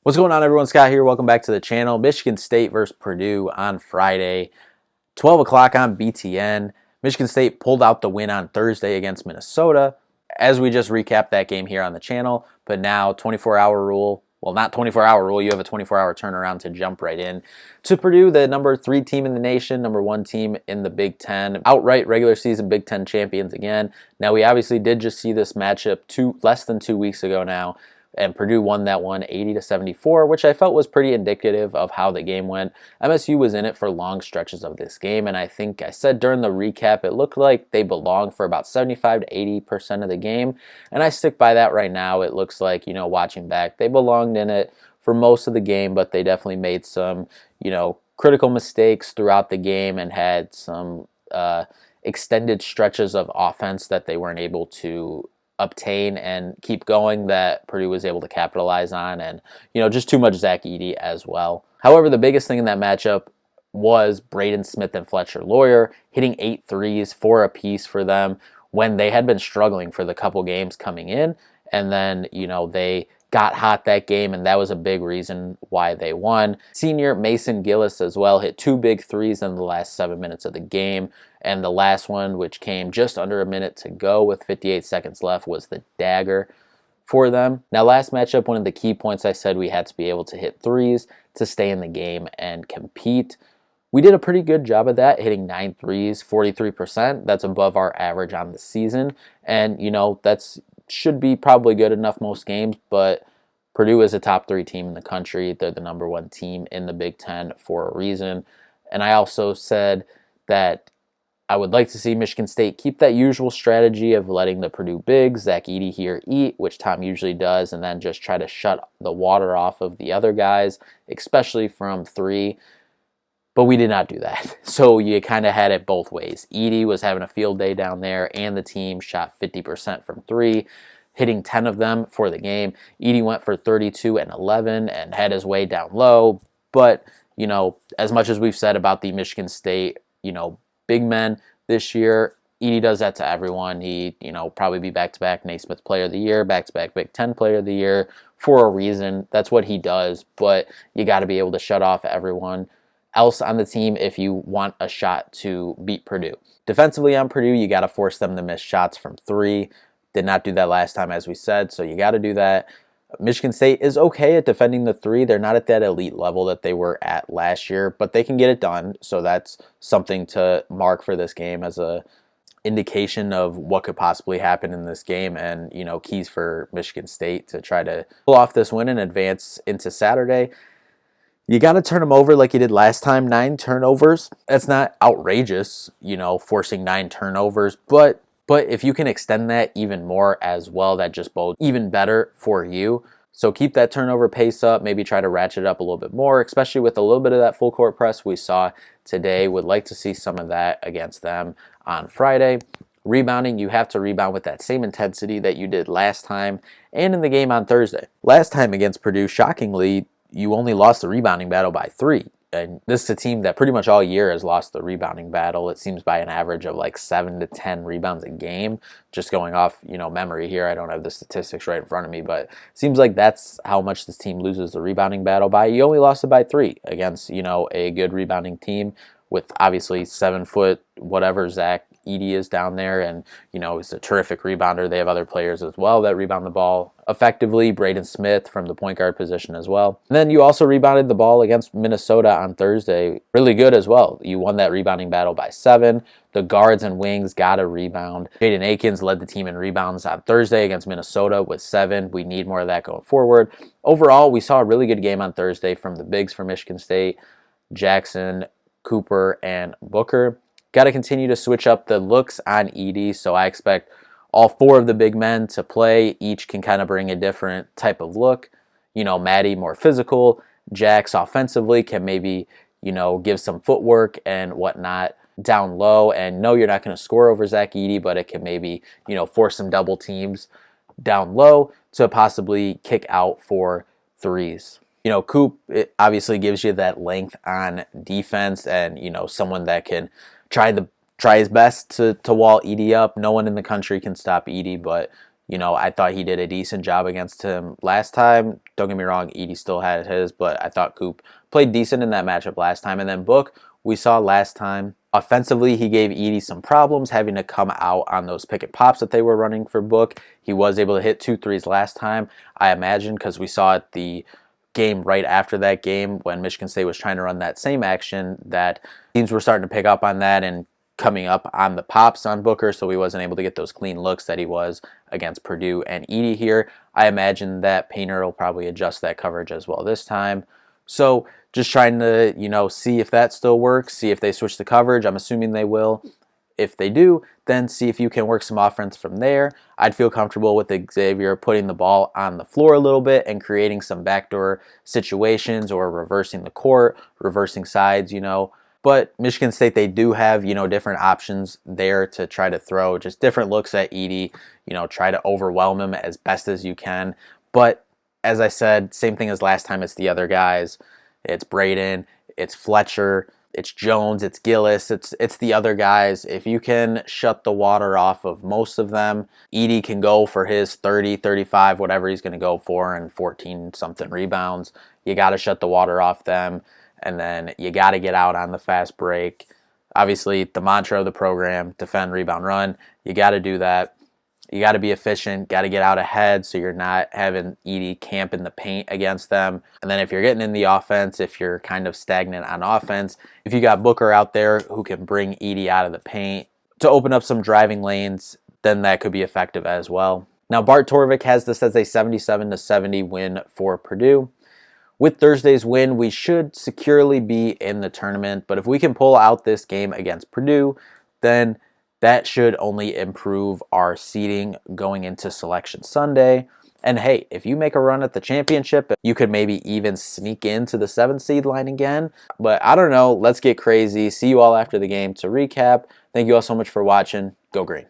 What's going on, everyone? Scott here. Welcome back to the channel. Michigan State versus Purdue on Friday, 12 o'clock on BTN. Michigan State pulled out the win on Thursday against Minnesota, as we just recapped that game here on the channel. But now 24-hour rule. Well, not 24-hour rule. You have a 24-hour turnaround to jump right in to Purdue, the number 3 team in the nation, number 1 team in the Big Ten, outright regular season Big Ten champions again. Now, we obviously did just see this matchup less than 2 weeks ago now, and Purdue won that one 80-74, which I felt was pretty indicative of how the game went. MSU was in it for long stretches of this game, and I think I said during the recap it looked like they belonged for about 75 to 80% of the game, and I stick by that right now. It looks like, watching back, they belonged in it for most of the game, but they definitely made some, critical mistakes throughout the game and had some extended stretches of offense that they weren't able to obtain and keep going that Purdue was able to capitalize on, and just too much Zach Edey as well. However, the biggest thing in that matchup was Braden Smith and Fletcher Loyer hitting 8 threes, 4 apiece for them when they had been struggling for the couple games coming in, and then they got hot that game, and that was a big reason why they won. Senior Mason Gillis as well hit 2 big threes in the last 7 minutes of the game, and the last one, which came just under a minute to go with 58 seconds left, was the dagger for them. Now, last matchup, one of the key points I said we had to be able to hit threes to stay in the game and compete. We did a pretty good job of that, hitting 9 threes, 43%. That's above our average on the season, and that's should be probably good enough most games, but Purdue is a top 3 team in the country. They're the number 1 team in the Big Ten for a reason. And I also said that I would like to see Michigan State keep that usual strategy of letting the Purdue bigs, Zach Edey here, eat, which Tom usually does, and then just try to shut the water off of the other guys, especially from 3. But we did not do that. So you kind of had it both ways. Edey was having a field day down there, and the team shot 50% from 3, hitting 10 of them for the game. Edey went for 32 and 11 and had his way down low. But, as much as we've said about the Michigan State, big men this year, Edey does that to everyone. He, probably be back-to-back Naismith Player of the Year, back-to-back Big Ten Player of the Year for a reason. That's what he does, but you got to be able to shut off everyone else on the team if you want a shot to beat Purdue. Defensively on Purdue, you got to force them to miss shots from 3. Did not do that last time, as we said, so you got to do that. Michigan State is okay at defending the 3. They're not at that elite level that they were at last year, but they can get it done, so that's something to mark for this game as a indication of what could possibly happen in this game, and keys for Michigan State to try to pull off this win and advance into Saturday. You got to turn them over like you did last time, 9 turnovers. That's not outrageous, forcing 9 turnovers, but if you can extend that even more as well, that just bodes even better for you. So keep that turnover pace up, maybe try to ratchet it up a little bit more, especially with a little bit of that full court press we saw today. Would like to see some of that against them on Friday. Rebounding, you have to rebound with that same intensity that you did last time and in the game on Thursday. Last time against Purdue, shockingly, you only lost the rebounding battle by 3. And this is a team that pretty much all year has lost the rebounding battle. It seems by an average of like 7 to 10 rebounds a game. Just going off, memory here. I don't have the statistics right in front of me, but it seems like that's how much this team loses the rebounding battle by. You only lost it by 3 against, a good rebounding team with obviously 7 foot whatever Zach Edey is down there, and he's a terrific rebounder. They have other players as well that rebound the ball effectively. Braden Smith from the point guard position as well. And then you also rebounded the ball against Minnesota on Thursday. Really good as well. You won that rebounding battle by 7. The guards and wings got a rebound. Jaden Akins led the team in rebounds on Thursday against Minnesota with 7. We need more of that going forward. Overall, we saw a really good game on Thursday from the bigs for Michigan State, Jackson, Cooper, and Booker. Got to continue to switch up the looks on Edey, so I expect all 4 of the big men to play. Each can kind of bring a different type of look. Maddie more physical. Jax offensively can maybe, give some footwork and whatnot down low. And no, you're not going to score over Zach Edey, but it can maybe, force some double teams down low to possibly kick out for threes. Coop, it obviously gives you that length on defense and, someone that can try his best to wall Edey up. No one in the country can stop Edey, but I thought he did a decent job against him last time. Don't get me wrong, Edie still had his, but I thought Coop played decent in that matchup last time. And then Book, we saw last time. Offensively, he gave Edie some problems having to come out on those pick and pops that they were running for Book. He was able to hit 2 threes last time, I imagine, because we saw it the game right after that game when Michigan State was trying to run that same action, that teams were starting to pick up on that and coming up on the pops on Booker, so he wasn't able to get those clean looks that he was against Purdue and Edie here. I imagine that Painter will probably adjust that coverage as well this time. So just trying to, see if that still works, see if they switch the coverage. I'm assuming they will. If they do, then see if you can work some offense from there. I'd feel comfortable with Xavier putting the ball on the floor a little bit and creating some backdoor situations or reversing the court, reversing sides, But Michigan State, they do have, different options there to try to throw, just different looks at Edie, try to overwhelm him as best as you can. But as I said, same thing as last time, it's the other guys. It's Braden, it's Fletcher, it's Jones, it's Gillis, it's the other guys. If you can shut the water off of most of them, Edie can go for his 30, 35, whatever he's going to go for, and 14-something rebounds. You got to shut the water off them, and then you got to get out on the fast break. Obviously, the mantra of the program, defend, rebound, run. You got to do that. You got to be efficient, got to get out ahead so you're not having Edie camp in the paint against them. And then if you're getting in the offense, if you're kind of stagnant on offense, if you got Booker out there who can bring Edie out of the paint to open up some driving lanes, then that could be effective as well. Now, Bart Torvik has this as a 77-70 win for Purdue. With Thursday's win, we should securely be in the tournament, but if we can pull out this game against Purdue, then that should only improve our seeding going into Selection Sunday. And hey, if you make a run at the championship, you could maybe even sneak into the 7th seed line again. But I don't know. Let's get crazy. See you all after the game to recap. Thank you all so much for watching. Go Green.